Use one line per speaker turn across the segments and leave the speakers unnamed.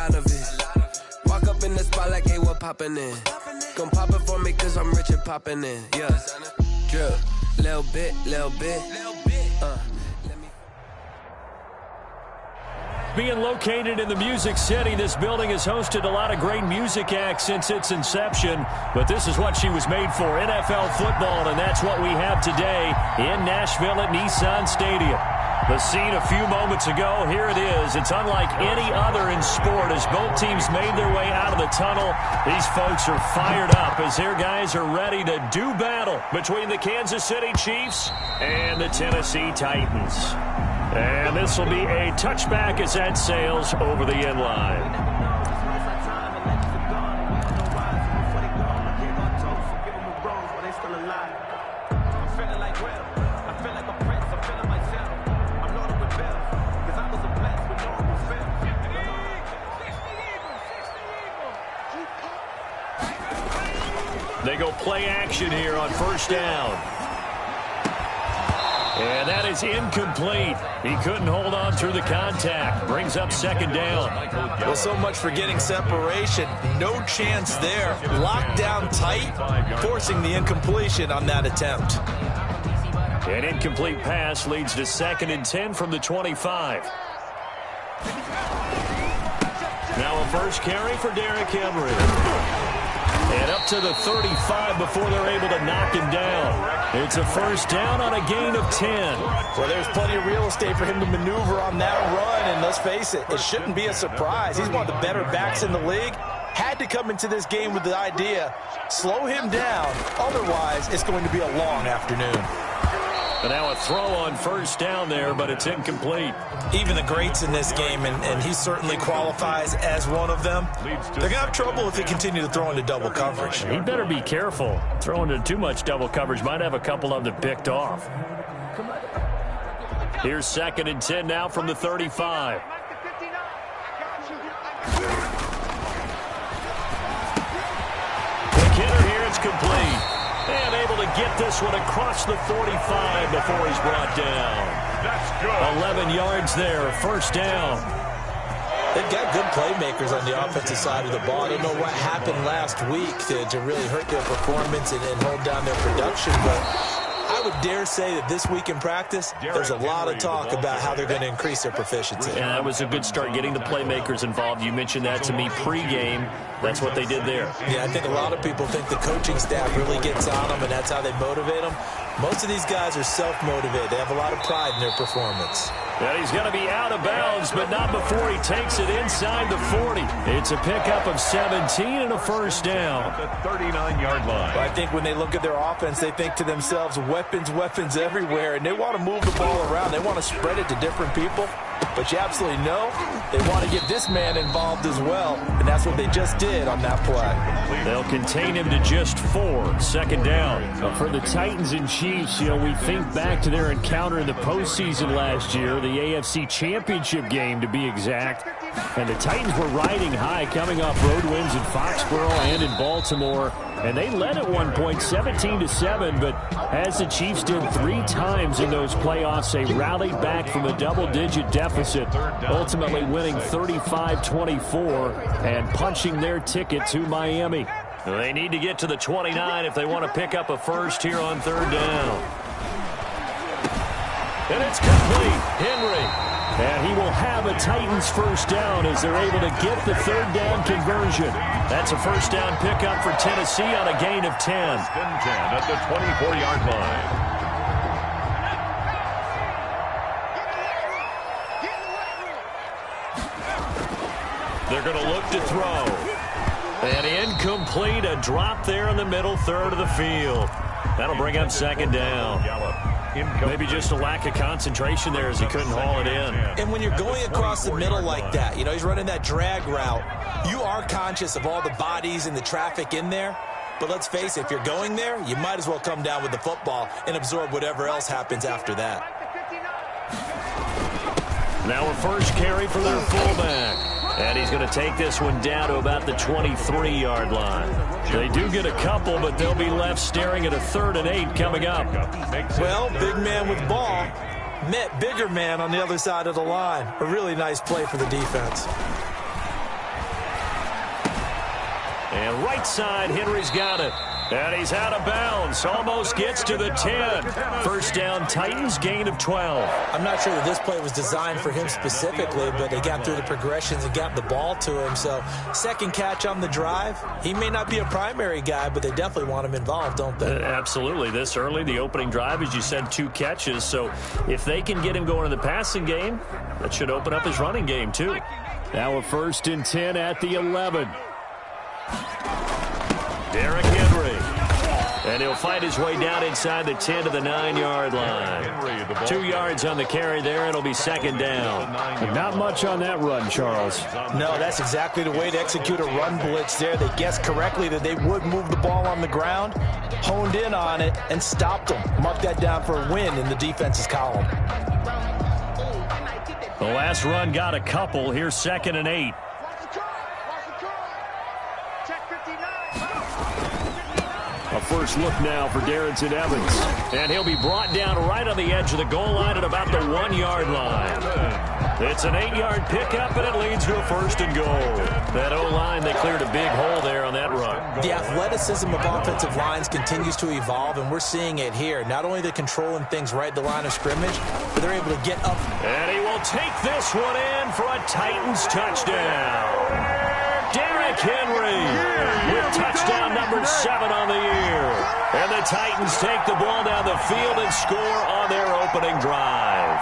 lot of it. Walk up in the spot like, hey, what poppin' in? Gon' pop it for me cause I'm rich and poppin' in. Yeah, drip, little bit.
Being located in the Music City, this building has hosted a lot of great music acts since its inception. But this is what she was made for, NFL football, and that's what we have today in Nashville at Nissan Stadium. The scene a few moments ago, here it is. It's unlike any other in sport as both teams made their way out of the tunnel. These folks are fired up as their guys are ready to do battle between the Kansas City Chiefs and the Tennessee Titans. And this will be a touchback as that sails over the end line. They go play action here on first down. And that is incomplete. He couldn't hold on through the contact. Brings up second down.
Well, so much for getting separation. No chance there. Locked down tight, forcing the incompletion on that attempt.
An incomplete pass leads to 2nd and 10 from the 25. Now a first carry for Derrick Henry. And up to the 35 before they're able to knock him down. It's a first down on a gain of 10.
Well, there's plenty of real estate for him to maneuver on that run, and let's face it, it shouldn't be a surprise. He's one of the better backs in the league. Had to come into this game with the idea, slow him down, otherwise it's going to be a long afternoon.
And now a throw on first down there, but it's incomplete.
Even the greats in this game, and he certainly qualifies as one of them, they're going to have trouble if they continue to throw into double coverage.
He better be careful. Throwing into too much double coverage might have a couple of them picked off. Here's 2nd and 10 now from the 35. The kidder here, it's complete. And able to get this one across the 45 before he's brought down. That's good. 11 yards there, first down.
They've got good playmakers on the offensive side of the ball. I don't know what happened last week to really hurt their performance and hold down their production, but I would dare say that this week in practice, there's a lot of talk about how they're going to increase their proficiency.
And that was a good start, getting the playmakers involved. You mentioned that to me pregame. That's what they did there.
Yeah, I think a lot of people think the coaching staff really gets on them, and that's how they motivate them. Most of these guys are self-motivated. They have a lot of pride in their performance.
And he's going to be out of bounds, but not before he takes it inside the 40. It's a pickup of 17 and a first down.
At the 39-yard line.
But I think when they look at their offense, they think to themselves, weapons everywhere, and they want to move the ball around. They want to spread it to different people. But you absolutely know they want to get this man involved as well, and that's what they just did on that play.
They'll contain him to just 4, second down. For the Titans and Chiefs, we think back to their encounter in the postseason last year, the AFC Championship game to be exact. And the Titans were riding high, coming off road wins in Foxborough and in Baltimore. And they led at one point 17-7, but as the Chiefs did 3 times in those playoffs, they rallied back from a double-digit deficit, ultimately winning 35-24 and punching their ticket to Miami. They need to get to the 29 if they want to pick up a first here on 3rd down. And it's complete. Henry. And he will have a Titans first down as they're able to get the 3rd down conversion. That's a first down pickup for Tennessee on a gain of 10.
At the 24-yard line.
They're going to look to throw. And incomplete, a drop there in the middle third of the field. That'll bring up 2nd down. Maybe just a lack of concentration there as he couldn't haul it in.
And when you're going across the middle like that, he's running that drag route, you are conscious of all the bodies and the traffic in there. But let's face it, if you're going there, you might as well come down with the football and absorb whatever else happens after that.
Now a first carry for their fullback. And he's going to take this one down to about the 23-yard line. They do get a couple, but they'll be left staring at a 3rd and 8 coming up.
Well, big man with ball met bigger man on the other side of the line. A really nice play for the defense.
And right side, Henry's got it. And he's out of bounds. Almost gets to the 10. First down, Titans, gain of 12.
I'm not sure that this play was designed for him specifically, but they got through the progressions and got the ball to him. So second catch on the drive. He may not be a primary guy, but they definitely want him involved, don't they?
Absolutely. This early, the opening drive, as you said, 2 catches. So if they can get him going in the passing game, that should open up his running game too. Now a 1st and 10 at the 11. Derrick Henry. And he'll fight his way down inside the 10 to the 9-yard line. 2 yards on the carry there. It'll be second down.
Not much on that run, Charles.
No, that's exactly the way to execute a run blitz there. They guessed correctly that they would move the ball on the ground, honed in on it, and stopped them. Mark that down for a win in the defense's column.
The last run got a couple. Here's 2nd and 8. A first look now for Darrington Evans. And he'll be brought down right on the edge of the goal line at about the 1-yard line. It's an 8-yard pickup, and it leads to a 1st and goal. That O-line, they cleared a big hole there on that run.
The athleticism of offensive lines continues to evolve, and we're seeing it here. Not only they're controlling things right at the line of scrimmage, but they're able to get up.
And he will take this one in for a Titans touchdown. Derrick Henry with touchdown number 7 on the year. And the Titans take the ball down the field and score on their opening drive.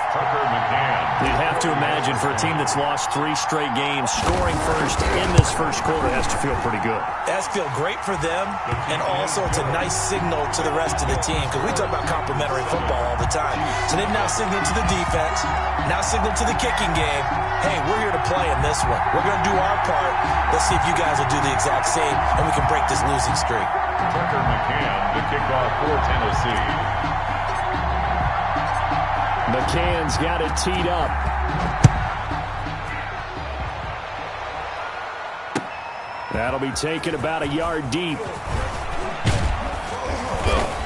You'd have to imagine for a team that's lost 3 straight games, scoring first in this first quarter has to feel pretty good.
It has to feel great for them, and also it's a nice signal to the rest of the team, because we talk about complementary football all the time. So they've now signaled to the defense, now signaled to the kicking game, hey, we're here to play in this one. We're going to do our part. Let's see if you guys will do the exact same, and we can break this losing streak.
Tucker McCann, the kickoff for Tennessee.
McCann's got it teed up. That'll be taken about a yard deep.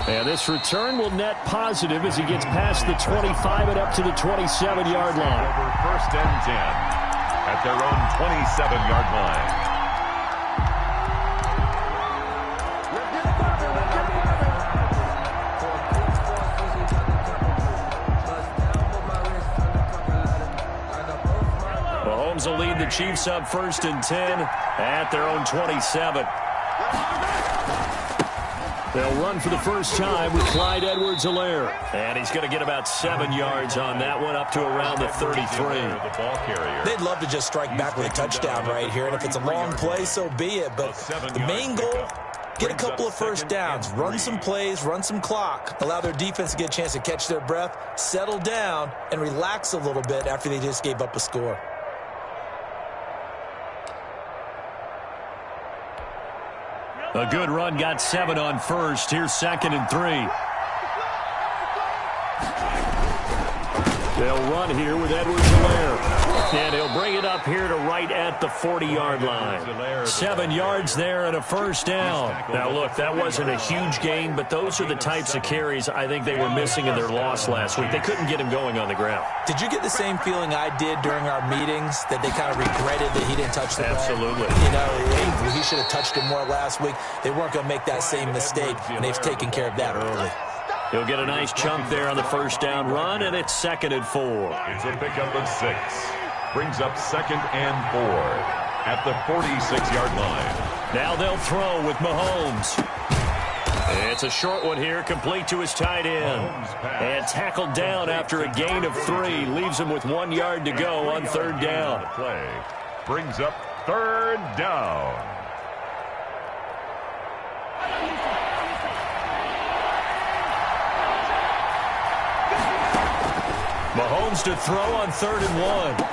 And this return will net positive as he gets past the 25 and up to the 27-yard line.
Over 1st and 10 at their own 27-yard line.
Mahomes will lead the Chiefs up 1st and 10 at their own 27. They'll run for the first time with Clyde Edwards-Helaire. And he's going to get about 7 yards on that one, up to around the 33.
They'd love to just strike back with a touchdown right here. And if it's a long play, so be it. But the main goal, get a couple of first downs, run some plays, run some clock, allow their defense to get a chance to catch their breath, settle down, and relax a little bit after they just gave up a score.
A good run, got 7 on first. Here's 2nd and 3. They'll run here with Edwards-Helaire. And he'll bring it up here to right at the 40-yard line. 7 yards there and a first down. Now, look, that wasn't a huge gain, but those are the types of carries I think they were missing in their loss last week. They couldn't get him going on the ground.
Did you get the same feeling I did during our meetings, that they kind of regretted that he didn't touch the ball?
Absolutely.
You know, he should have touched it more last week. They weren't going to make that same mistake, and they've taken care of that early.
He'll get a nice chunk there on the first down run, and it's 2nd and 4.
It's a pickup of 6. Brings up 2nd and 4 at the 46-yard line.
Now they'll throw with Mahomes. It's a short one here, complete to his tight end. And tackled down after a gain of 3. Leaves him with 1 yard to go on 3rd down.
Play brings up 3rd down.
Mahomes to throw on 3rd and 1.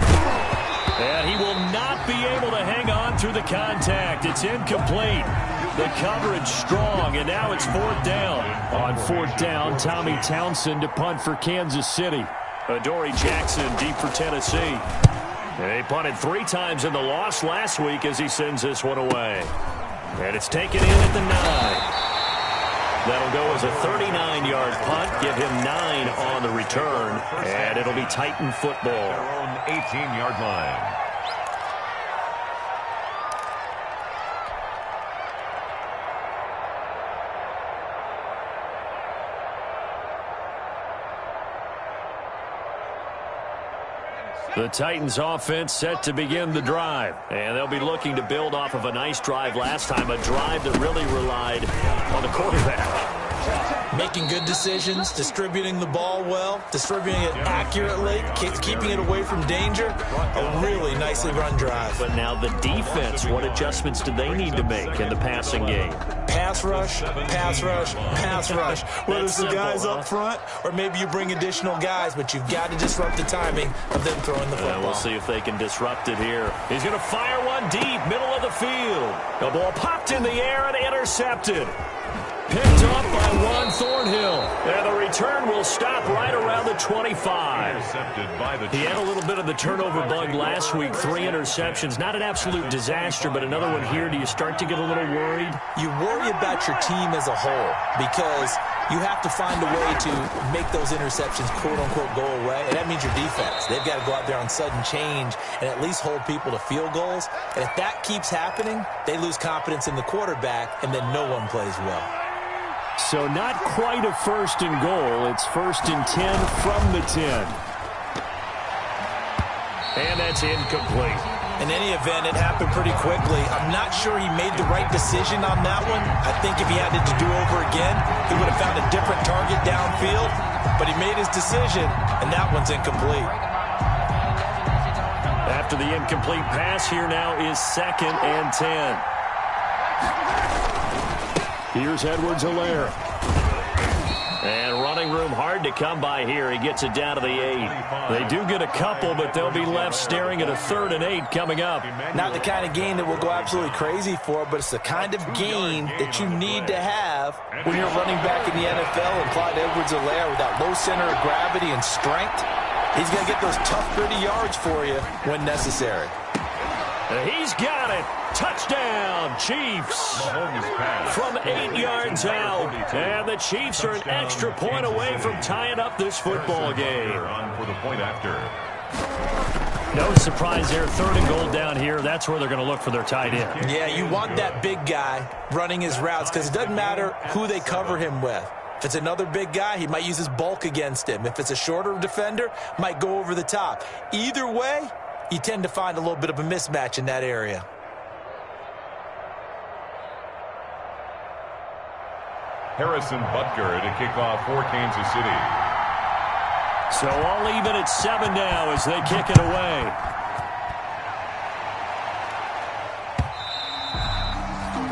And he will not be able to hang on through the contact. It's incomplete. The coverage strong, and now it's 4th down. On 4th down, Tommy Townsend to punt for Kansas City. Adoree Jackson deep for Tennessee. They punted 3 times in the loss last week as he sends this one away. And it's taken in at the 9. That'll go as a 39-yard punt, give him 9 on the return, and it'll be Titan football.
Their own 18-yard line.
The Titans offense set to begin the drive. And they'll be looking to build off of a nice drive last time, a drive that really relied on the quarterback.
Making good decisions, distributing the ball well, distributing it accurately, keeping it away from danger. A really nicely run drive.
But now the defense, what adjustments do they need to make in the passing game?
Pass rush, pass rush, pass rush. Whether it's the guys up front or maybe you bring additional guys, but you've got to disrupt the timing of them throwing the football.
We'll see if they can disrupt it here. He's going to fire one deep, middle of the field. The ball popped in the air and intercepted. Picked up by Juan Thornhill. And the return will stop right around the 25. He had a little bit of the turnover bug last week, 3 interceptions. Not an absolute disaster, but another one here. Do you start to get a little worried?
You worry about your team as a whole because you have to find a way to make those interceptions, quote-unquote, go away. And that means your defense. They've got to go out there on sudden change and at least hold people to field goals. And if that keeps happening, they lose confidence in the quarterback, and then no one plays well.
So not quite a first and goal. It's 1st and 10 from the 10. And that's incomplete.
In any event, it happened pretty quickly. I'm not sure he made the right decision on that one. I think if he had it to do over again, he would have found a different target downfield. But he made his decision, and that one's incomplete.
After the incomplete pass, here now is 2nd and 10. Here's Edwards-Helaire. And running room hard to come by here. He gets it down to the 8. They do get a couple, but they'll be left staring at a 3rd and 8 coming up.
Not the kind of game that we'll go absolutely crazy for, but it's the kind of game that you need to have when you're running back in the NFL. And Clyde Edwards-Helaire with that low center of gravity and strength, he's going to get those tough, gritty yards for you when necessary.
He's got it. Touchdown, Chiefs. From 8 yards out. And the Chiefs are an extra point away from tying up this football game. No surprise there. 3rd and goal down here. That's where they're going to look for their tight end.
Yeah, you want that big guy running his routes because it doesn't matter who they cover him with. If it's another big guy, he might use his bulk against him. If it's a shorter defender, might go over the top. Either way, you tend to find a little bit of a mismatch in that area.
Harrison Butker to kick off for Kansas City.
So all even at 7 now as they kick it away.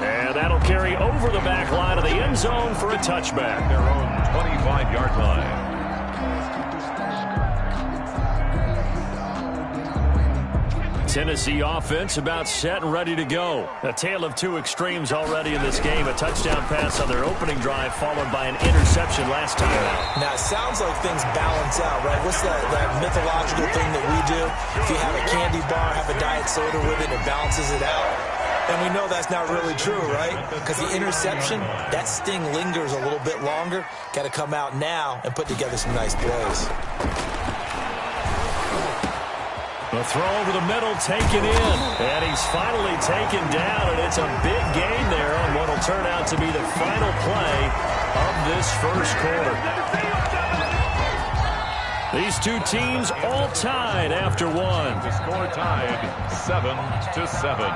And that'll carry over the back line of the end zone for a touchback.
Their own 25-yard line.
Tennessee offense about set and ready to go. A tale of 2 extremes already in this game. A touchdown pass on their opening drive followed by an interception last time out.
Now, it sounds like things balance out, right? What's that mythological thing that we do? If you have a candy bar, have a diet soda with it, it balances it out. And we know that's not really true, right? Because the interception, that sting lingers a little bit longer. Got to come out now and put together some nice plays.
The throw over the middle, taken in. And he's finally taken down, and it's a big gain there on what will turn out to be the final play of this first quarter. These 2 teams all tied after 1.
The score tied 7-7.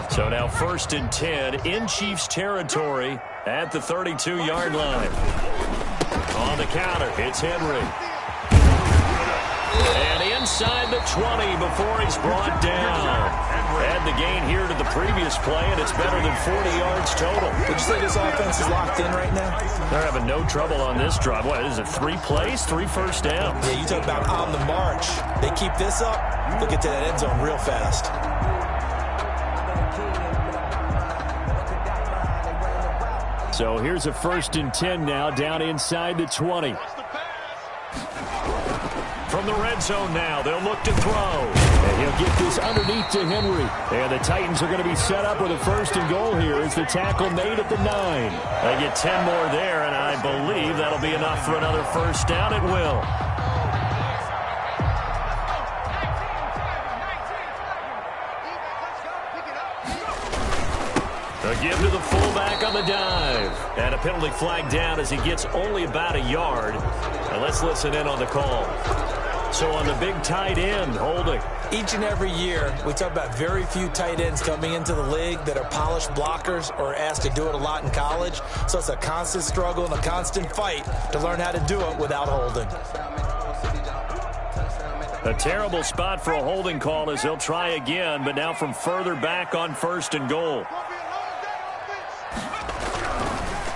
So now 1st and 10 in Chiefs territory at the 32-yard line. On the counter, it's Henry. And inside the 20 before he's brought down. Add the gain here to the previous play, and it's better than 40 yards total.
Would you say this offense is locked in right now?
They're having no trouble on this drive. What is it, 3 plays, 3 first downs?
Yeah, you talk about on the march. They keep this up, they'll get to that end zone real fast.
So here's a 1st and 10 now, down inside the 20. From the red zone now, they'll look to throw. And he'll get this underneath to Henry. And the Titans are going to be set up with a 1st and goal here as the tackle made at the 9. They get 10 more there, and I believe that'll be enough for another first down. It will. A give to the fullback on the dive. And a penalty flag down as he gets only about a yard. Now let's listen in on the call. So on the big tight end, holding.
Each and every year, we talk about very few tight ends coming into the league that are polished blockers or asked to do it a lot in college. So it's a constant struggle and a constant fight to learn how to do it without holding.
A terrible spot for a holding call as he'll try again, but now from further back on 1st and goal.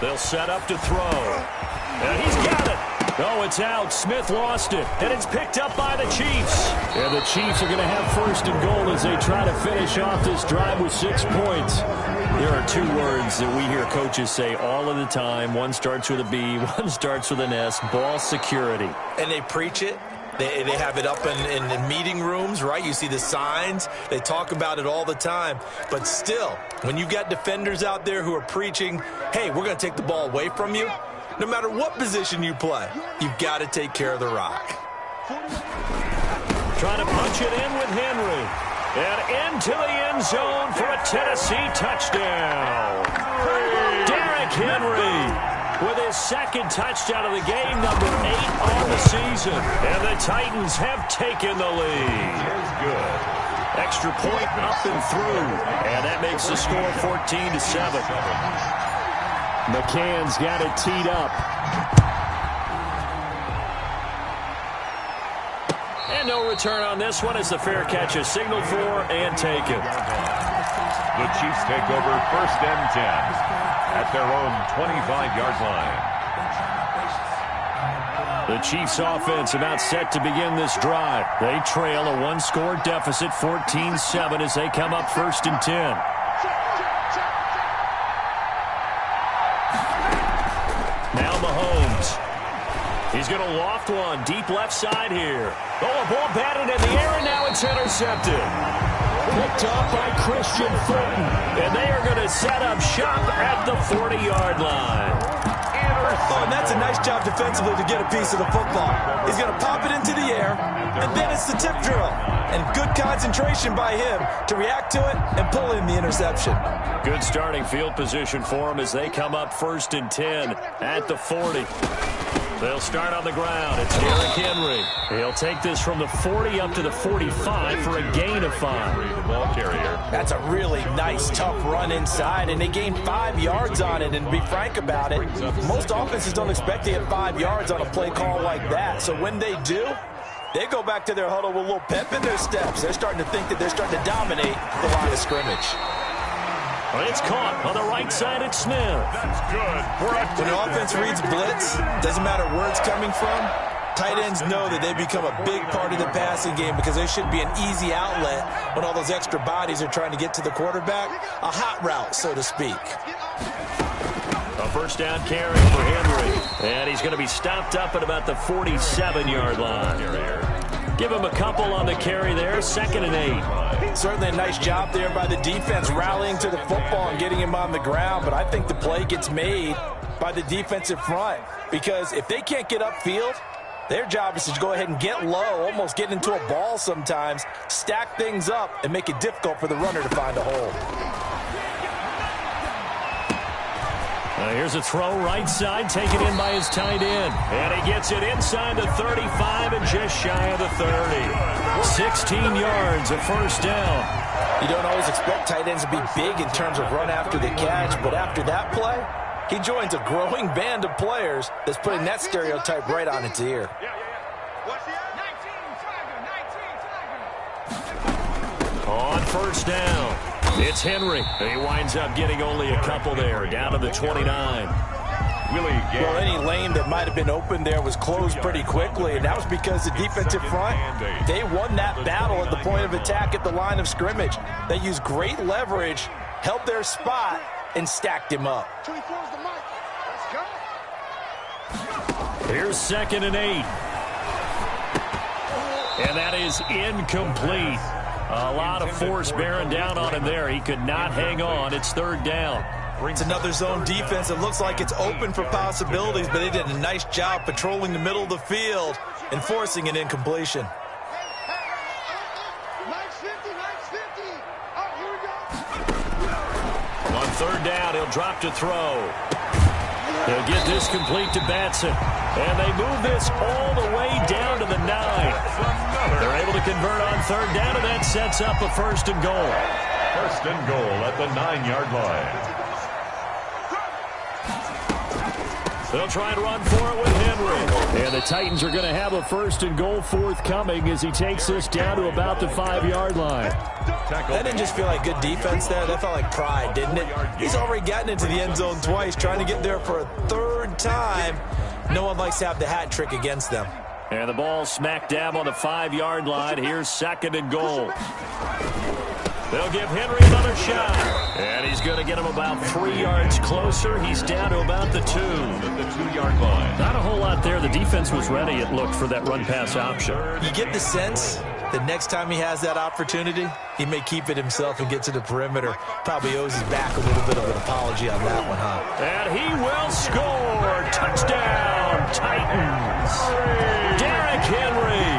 They'll set up to throw. And he's got it. Oh, it's out. Smith lost it. And it's picked up by the Chiefs. And the Chiefs are going to have 1st and goal as they try to finish off this drive with 6 points. There are 2 words that we hear coaches say all of the time. One starts with a B, one starts with an S. Ball security.
And they preach it. They have it up in meeting rooms, right? You see the signs. They talk about it all the time. But still, when you've got defenders out there who are preaching, hey, we're going to take the ball away from you, no matter what position you play, you've got to take care of the rock.
Trying to punch it in with Henry. And into the end zone for a Tennessee touchdown. Derrick Henry with his 2nd touchdown of the game, number 8 on the season. And the Titans have taken the lead. Extra point up and through. And that makes the score 14-7. McCann's got it teed up. And no return on this one as the fair catch is signaled for and taken.
The Chiefs take over 1st and 10 at their own 25-yard line.
The Chiefs offense about set to begin this drive. They trail a 1-score deficit, 14-7, as they come up 1st and 10. Now Mahomes. He's going to loft one deep left side here. Oh, a ball batted in the air, and now it's intercepted. Picked up by Christian Fulton. And they are going to set up shop at the 40-yard line.
Oh, and that's a nice job defensively to get a piece of the football. He's going to pop it into the air, and then it's the tip drill. And good concentration by him to react to it and pull in the interception.
Good starting field position for him as they come up 1st and 10 at the 40. They'll start on the ground. It's Derrick Henry. He'll take this from the 40 up to the 45 for a gain of 5.
The ball carrier.
That's a really nice, tough run inside, and they gained 5 yards on it. And to be frank about it, most offenses don't expect to get 5 yards on a play call like that. So when they do, they go back to their huddle with a little pep in their steps. They're starting to think that they're starting to dominate the line of scrimmage.
It's caught on the right side at Smith.
That's good.
When the offense reads blitz, doesn't matter where it's coming from, tight ends know that they become a big part of the passing game because they should be an easy outlet when all those extra bodies are trying to get to the quarterback. A hot route, so to speak.
A 1st down carry for Henry. And he's going to be stopped up at about the 47-yard line. Give him a couple on the carry there. 2nd and 8.
Certainly a nice job there by the defense rallying to the football and getting him on the ground. But I think the play gets made by the defensive front because if they can't get upfield, their job is to go ahead and get low, almost get into a ball sometimes, stack things up, and make it difficult for the runner to find a hole.
Here's a throw right side, taken in by his tight end. And he gets it inside the 35 and just shy of the 30. 16 yards, a 1st down.
You don't always expect tight ends to be big in terms of run after the catch, but after that play, he joins a growing band of players that's putting that stereotype right on its ear.
On 1st down, it's Henry. He winds up getting only a couple there, down to the 29.
Well, any lane that might have been open there was closed pretty quickly, and that was because the defensive front, they won that battle at the point of attack at the line of scrimmage. They used great leverage, held their spot, and stacked him up.
Here's 2nd and 8. And that is incomplete. A lot of force bearing down on him there. He could not hang on. It's 3rd down.
It's another zone defense. It looks like it's open for possibilities, but they did a nice job patrolling the middle of the field and forcing an incompletion.
On third down, he'll drop to throw. They'll get this complete to Batson. And they move this all the way down to the 9. They're able to convert on third down, and that sets up a first and goal.
First and goal at the 9-yard line.
They'll try and run for it with Henry. And the Titans are going to have a first and goal forthcoming as he takes this down to about the 5-yard line.
That didn't just feel like good defense there. That felt like pride, didn't it? He's already gotten into the end zone twice, trying to get there for a third time. No one likes to have the hat trick against them.
And the ball smack dab on the 5-yard line. Here's second and goal. They'll give Henry another shot. And he's going to get him about 3 yards closer. He's down to about the 2.
At the 2-yard line.
Not a whole lot there. The defense was ready, it looked, for that run-pass option.
You get the sense that next time he has that opportunity, he may keep it himself and get to the perimeter. Probably owes his back a little bit of an apology on that one, huh?
And he will score. Touchdown, Titans. Derrick Henry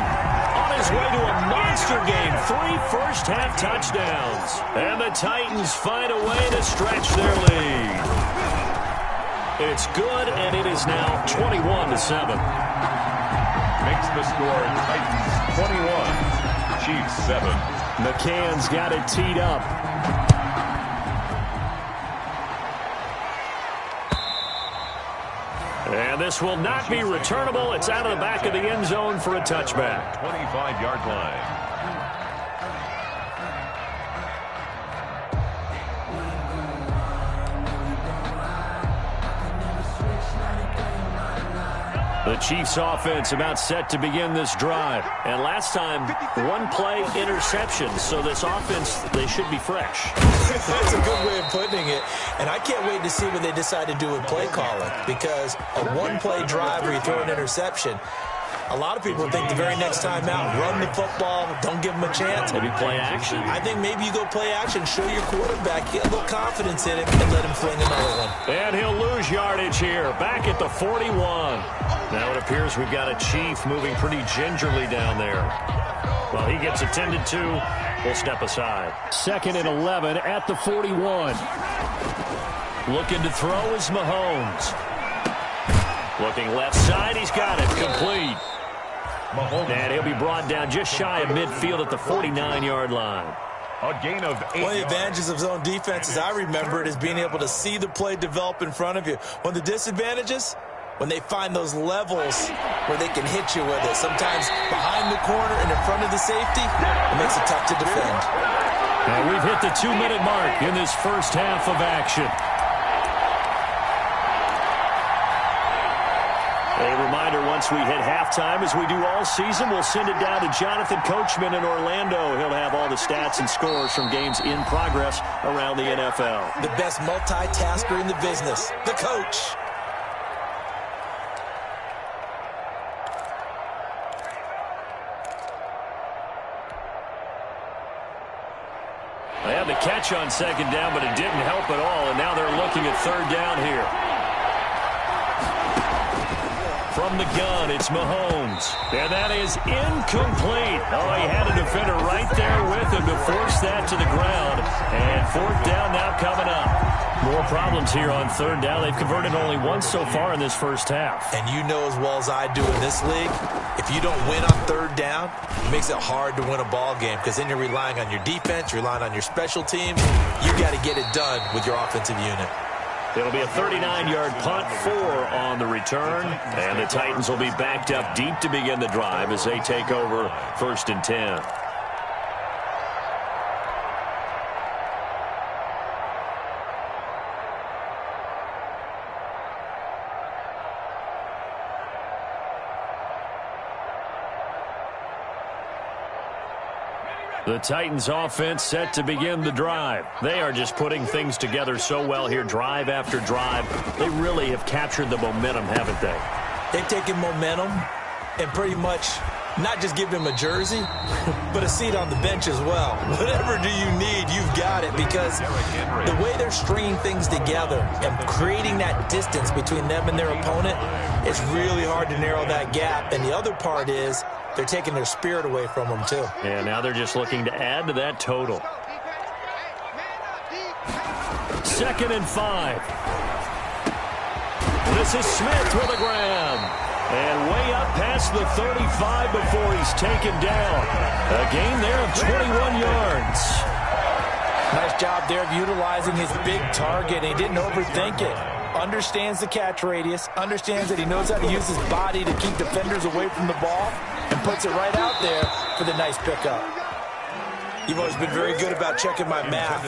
on his way to a monster game. 3 first-half touchdowns. And the Titans find a way to stretch their lead. It's good, and it is now 21-7.
Makes the score Titans 21. Chiefs 7.
McCann's got it teed up. And this will not be returnable. It's out of the back of the end zone for a touchback.
25-yard line.
The Chiefs offense about set to begin this drive. And last time, 1-play interception. So this offense, they should be fresh.
That's a good way of putting it. And I can't wait to see what they decide to do with play calling. Because a 1-play drive where you throw an interception, a lot of people think the very next time out, run the football, don't give them a chance.
Maybe play action.
I think maybe you go play action, show your quarterback, get a little confidence in him, and let him fling another one.
And he'll lose yardage here, back at the 41. Now it appears we've got a Chief moving pretty gingerly down there. Well, he gets attended to. We'll step aside. 2nd and 11 at the 41. Looking to throw is Mahomes. Looking left side, he's got it, complete. And he'll be brought down just shy of midfield at the 49-yard line.
A gain of 8
One of the advantages of zone defense, as I remember it, is being able to see the play develop in front of you. One of the disadvantages, when they find those levels where they can hit you with it. Sometimes behind the corner and in front of the safety, it makes it tough to defend.
And we've hit the 2-minute mark in this first half of action. A reminder, once we hit halftime, as we do all season, we'll send it down to Jonathan Coachman in Orlando. He'll have all the stats and scores from games in progress around the NFL.
The best multitasker in the business, the coach.
They had the catch on 2nd down, but it didn't help at all, and now they're looking at 3rd down here. From the gun, it's Mahomes. And that is incomplete. Oh, he had a defender right there with him to force that to the ground. And 4th down now coming up. More problems here on 3rd down. They've converted only once so far in this first half.
And you know as well as I do in this league, if you don't win on 3rd down, it makes it hard to win a ball game because then you're relying on your defense, you're relying on your special teams. You got to get it done with your offensive unit.
It'll be a 39-yard punt, 4 on the return. And the Titans will be backed up deep to begin the drive as they take over 1st and 10. The Titans offense set to begin the drive. They are just putting things together so well here, drive after drive. They really have captured the momentum, haven't they?
They've taken momentum and pretty much not just give them a jersey, but a seat on the bench as well. Whatever do you need, you've got it, because the way they're stringing things together and creating that distance between them and their opponent, it's really hard to narrow that gap. And the other part is they're taking their spirit away from them, too.
And now they're just looking to add to that total. 2nd and 5. This is Smith with a grab. And way up past the 35 before he's taken down. A gain there of 21 yards.
Nice job there of utilizing his big target. He didn't overthink it. Understands the catch radius. Understands that he knows how to use his body to keep defenders away from the ball. And puts it right out there for the nice pickup.
You've always been very good about checking my math.